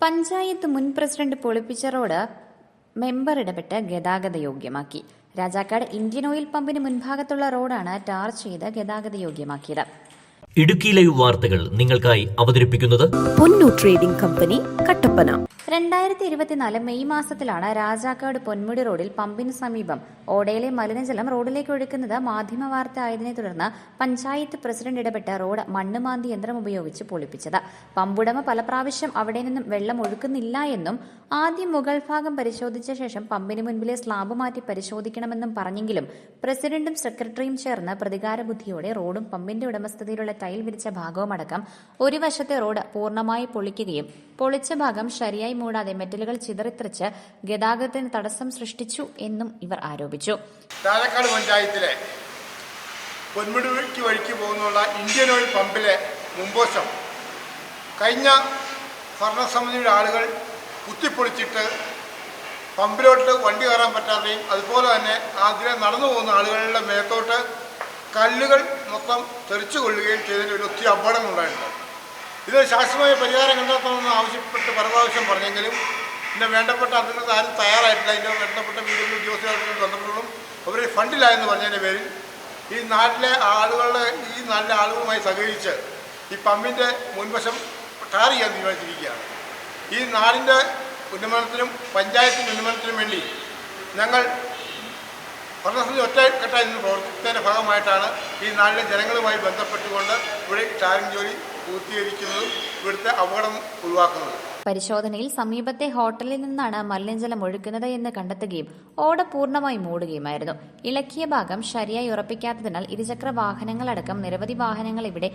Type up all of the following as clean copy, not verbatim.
പഞ്ചായത്ത് മുൻ president പൊളിപ്പിച്ച road member ഇടപെട്ട് ഗതാഗത യോഗ്യമാക്കി. രാജാക്കാട് ഇന്ത്യൻ ഓയിൽ പമ്പിന് മുൻഭാഗത്തുള്ള റോഡാണ് ടാർ ചെയ്ത് ഗതാഗത യോഗ്യമാക്കിയത്. ഇടുക്കി ലൈവ് വാർത്തകൾ നിങ്ങൾക്കായി അവതരിപ്പിക്കുന്നത് പൊന്നു ട്രേഡിംഗ് കമ്പനി, കട്ടപ്പന. 2024 മെയ് മാസത്തിലാണ് രാജാക്കാട് പൊന്മുടി റോഡിൽ പമ്പിന് സമീപം ഓടയിലെ മലിനജലം റോഡിലേക്ക് ഒഴുക്കുന്നത് മാധ്യമ വാർത്ത ആയതിനെ തുടർന്ന് പഞ്ചായത്ത് പ്രസിഡന്റ് ഇടപെട്ട് റോഡ് മണ്ണുമാന്തി യന്ത്രം ഉപയോഗിച്ച് പൊളിപ്പിച്ചത്. പമ്പുടമ പല പ്രാവശ്യം അവിടെ നിന്നും വെള്ളം ഒഴുക്കുന്നില്ല എന്നും ആദ്യം മുകൾ ഭാഗം പരിശോധിച്ച ശേഷം പമ്പിന് മുൻപിലെ സ്ലാബ് മാറ്റി പരിശോധിക്കണമെന്നും പറഞ്ഞെങ്കിലും പ്രസിഡന്റും സെക്രട്ടറിയും ചേർന്ന് പ്രതികാര ബുദ്ധിയോടെ റോഡും പമ്പിന്റെ ഉടമസ്ഥതയിലുള്ള ടൈൽ വിരിച്ച ഭാഗവുമടക്കം ഒരു വശത്തെ റോഡ് പൂർണ്ണമായി പൊളിക്കുകയും പൊളിച്ച ഭാഗം ശരിയായി മൂടാതെ മെറ്റലുകൾ ചിതറിത്തെറിച്ച് ഗതാഗതത്തിന് തടസ്സം സൃഷ്ടിച്ചു എന്നും ഇവർ ആരോപിച്ചു. രാജാക്കാട് പഞ്ചായത്തിലെ പൊന്മുടി വഴിക്ക് പോകുന്നുള്ള ഇന്ത്യൻ ഓയിൽ പമ്പിലെ മുൻവശം കഴിഞ്ഞ ഭരണസമിതിയുടെ ആളുകൾ കുത്തിപ്പൊളിച്ചിട്ട് പമ്പിലോട്ട് വണ്ടി കയറാൻ പറ്റാതെയും അതുപോലെ തന്നെ അതിലെ നടന്നു പോകുന്ന ആളുകളുടെ മേത്തോട്ട് കല്ലുകൾ മൊത്തം തെറിച്ചു കൊള്ളുകയും ചെയ്തതിന് ഒരു ഒത്തിരി അപകടങ്ങളുണ്ടായിട്ടുണ്ട്. ഇത് ശാസ്ത്രീയമായ പരിഹാരം കണ്ടെത്തണമെന്ന് ആവശ്യപ്പെട്ട് പല പ്രാവശ്യം പറഞ്ഞെങ്കിലും ഇതിൻ്റെ വേണ്ടപ്പെട്ട അധികൃതർ ആരും തയ്യാറായിട്ടില്ല. ഇതിൻ്റെ വേണ്ടപ്പെട്ട വീടുകളിൽ ഉദ്യോഗസ്ഥരും ബന്ധപ്പെട്ടതും അവർ ഫണ്ടില്ലായെന്ന് പറഞ്ഞതിൻ്റെ പേരിൽ ഈ നാട്ടിലെ ആളുകളുമായി സഹകരിച്ച് ഈ പമ്പിൻ്റെ മുൻവശം ടാർ ചെയ്യാൻ തീരുമാനിച്ചിരിക്കുകയാണ്. ഈ നാടിൻ്റെ ഉന്നമനത്തിനും പഞ്ചായത്തിൻ്റെ ഉന്നമനത്തിനും വേണ്ടി ഞങ്ങൾ ഭരണസമിതി ഒറ്റക്കെട്ടായി നിന്ന് പ്രവർത്തിക്കുന്നതിൻ്റെ ഭാഗമായിട്ടാണ് ഈ നാട്ടിലെ ജനങ്ങളുമായി ബന്ധപ്പെട്ടുകൊണ്ട് ഇവിടെ ടാറിംഗ് ജോലി പൂർത്തീകരിക്കുന്നതും ഇവിടുത്തെ അപകടം ഒഴിവാക്കുന്നതും. പരിശോധനയിൽ സമീപത്തെ ഹോട്ടലിൽ നിന്നാണ് മലിനജലം ഒഴുക്കുന്നത് എന്ന് കണ്ടെത്തുകയും ഓട പൂർണ്ണമായി മൂടുകയുമായിരുന്നു. ഇളക്കിയ ഭാഗം ശരിയായി ഉറപ്പിക്കാത്തതിനാൽ ഇരുചക്ര വാഹനങ്ങളടക്കം നിരവധി വാഹനങ്ങൾ ഇവിടെ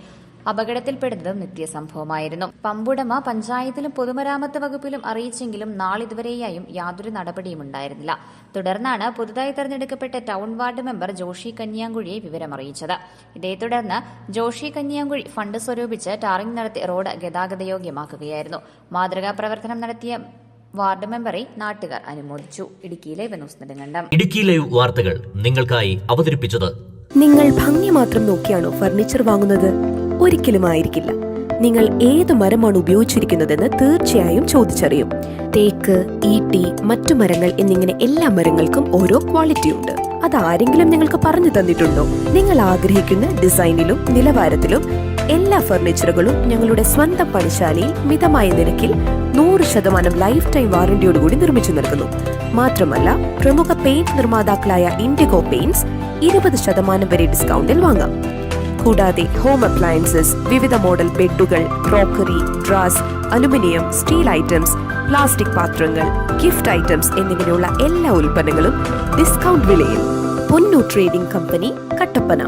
അപകടത്തിൽപ്പെടുന്നതും നിത്യസംഭവമായിരുന്നു. പമ്പുടമ പഞ്ചായത്തിലും പൊതുമരാമത്ത് വകുപ്പിലും അറിയിച്ചെങ്കിലും നാളിതുവരെയായും യാതൊരു നടപടിയും ഉണ്ടായിരുന്നില്ല. തുടർന്നാണ് പുതുതായി തെരഞ്ഞെടുക്കപ്പെട്ട ടൗൺ വാർഡ് മെമ്പർ ജോഷി കന്യാങ്കുഴിയെ വിവരമറിയിച്ചത്. ഇതേ തുടർന്ന് ജോഷി കന്യാങ്കുഴി ഫണ്ട് സ്വരൂപിച്ച് ടാറിംഗ് നടത്തി റോഡ് ഗതാഗതയോഗ്യമാക്കുകയായിരുന്നു. മാതൃകാ പ്രവർത്തനം നടത്തിയ വാർഡ് മെമ്പറെ നാട്ടുകാർ അനുമോദിച്ചു. Idukki live news Nedumkandam. Idukki live വാർത്തകൾ നിങ്ങൾക്കായി അവതരിപ്പിച്ചത് നിങ്ങൾ ഭംഗി മാത്രം നോക്കിയാണോ ഫർണിച്ചർ വാങ്ങുന്നത്? ഒരിക്കലും ആയിരിക്കില്ല. നിങ്ങൾ ഏത് മരമാണ് ഉപയോഗിച്ചിരിക്കുന്നതെന്ന് തീർച്ചയായും ചോദിച്ചറിയും. തേക്ക്, ഈട്ടി, മറ്റു മരങ്ങൾ എന്നിങ്ങനെ എല്ലാ മരങ്ങൾക്കും ഓരോ ക്വാളിറ്റി ഉണ്ട്. അതാരെങ്കിലും നിങ്ങൾക്ക് പറഞ്ഞു തന്നിട്ടുണ്ടോ? നിങ്ങൾ ആഗ്രഹിക്കുന്ന ഡിസൈനിലും നിലവാരത്തിലും എല്ലാ ഫർണിച്ചറുകളും ഞങ്ങളുടെ സ്വന്തം പണിശാലയിൽ മിതമായ നിരക്കിൽ 100% ലൈഫ് ടൈം വാറന്റിയോടുകൂടി നിർമ്മിച്ചു നൽകുന്നു. മാത്രമല്ല, പ്രമുഖ പെയിന്റ് നിർമ്മാതാക്കളായ ഇൻഡിഗോ പെയിന്റ്സ് 20% വരെ ഡിസ്കൗണ്ടിൽ വാങ്ങാം. കൂടാതെ ഹോം അപ്ലയൻസസ്, വിവിധ മോഡൽ ബെഡുകൾ, ക്രോക്കറി, ഡ്രാസ്, അലുമിനിയം, സ്റ്റീൽ ഐറ്റംസ്, പ്ലാസ്റ്റിക് പാത്രങ്ങൾ, ഗിഫ്റ്റ് ഐറ്റംസ് എന്നിങ്ങനെയുള്ള എല്ലാ ഉൽപ്പന്നങ്ങളും ഡിസ്കൗണ്ട് വിലയിൽ. പൊന്നു ട്രേഡിംഗ് കമ്പനി, കട്ടപ്പന.